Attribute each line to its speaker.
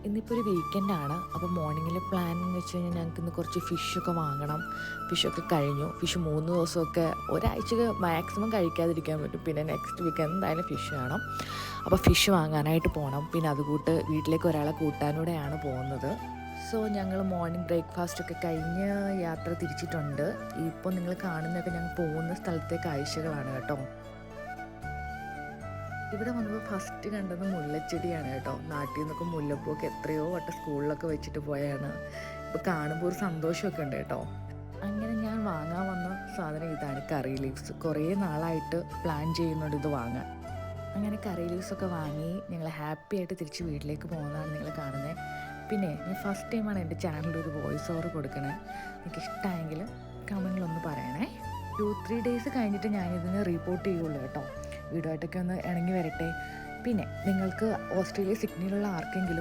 Speaker 1: ഇന്നിപ്പോൾ ഒരു വീക്കെൻഡാണ്. അപ്പോൾ മോർണിംഗിൽ പ്ലാൻ എന്ന് വെച്ച് കഴിഞ്ഞാൽ ഞങ്ങൾക്ക് ഇന്ന് കുറച്ച് ഫിഷൊക്കെ വാങ്ങണം. ഫിഷൊക്കെ കഴിഞ്ഞു. ഫിഷ് 3 ദിവസമൊക്കെ ഒരാഴ്ച മാക്സിമം കഴിക്കാതിരിക്കാൻ പറ്റും. പിന്നെ നെക്സ്റ്റ് വീക്ക് എന്തായാലും ഫിഷ് വേണം. അപ്പോൾ ഫിഷ് വാങ്ങാനായിട്ട് പോകണം. പിന്നെ അതുകൂട്ട് വീട്ടിലേക്ക് ഒരാളെ കൂട്ടാനൂടെയാണ് പോകുന്നത്. സോ ഞങ്ങൾ മോർണിംഗ് ബ്രേക്ക്ഫാസ്റ്റൊക്കെ കഴിഞ്ഞ് യാത്ര തിരിച്ചിട്ടുണ്ട്. ഇപ്പോൾ നിങ്ങൾ കാണുന്നതൊക്കെ ഞങ്ങൾ പോകുന്ന സ്ഥലത്തെ കാഴ്ചകളാണ് കേട്ടോ. ഇവിടെ വന്നപ്പോൾ ഫസ്റ്റ് കണ്ടത് മുല്ലച്ചെടിയാണ് കേട്ടോ. നാട്ടിൽ നിന്നൊക്കെ മുല്ലപ്പൂവൊക്കെ എത്രയോ വട്ടം സ്കൂളിലൊക്കെ വെച്ചിട്ട് പോയാണ്. ഇപ്പോൾ കാണുമ്പോൾ ഒരു സന്തോഷമൊക്കെ ഉണ്ട് കേട്ടോ. അങ്ങനെ ഞാൻ വാങ്ങാൻ വന്ന സാധനം ഇതാണ്, കറി ലീവ്സ്. കുറേ നാളായിട്ട് പ്ലാൻ ചെയ്യുന്നുണ്ട് ഇത് വാങ്ങാൻ. അങ്ങനെ കറി ലീവ്സൊക്കെ വാങ്ങി ഞങ്ങൾ ഹാപ്പി ആയിട്ട് തിരിച്ച് വീട്ടിലേക്ക് പോകുന്നതാണ് നിങ്ങൾ കാണുന്നത്. പിന്നെ ഞാൻ ഫസ്റ്റ് ടൈമാണ് എൻ്റെ ചാനലിൽ ഒരു വോയിസ് ഓവർ കൊടുക്കണേ. എനിക്ക് ഇഷ്ടമായെങ്കിൽ കമൻറ്റിലൊന്ന് പറയണേ. 2-3 ഡേയ്സ് കഴിഞ്ഞിട്ട് ഞാനിതിന് റിപ്പോർട്ട് ചെയ്യുള്ളൂ കേട്ടോ. വീഡിയോ ആയിട്ടൊക്കെ ഒന്ന് ഇണങ്ങി വരട്ടെ. പിന്നെ നിങ്ങൾക്ക് ഓസ്ട്രേലിയ സിഡ്നിയിലുള്ള ആർക്കെങ്കിലും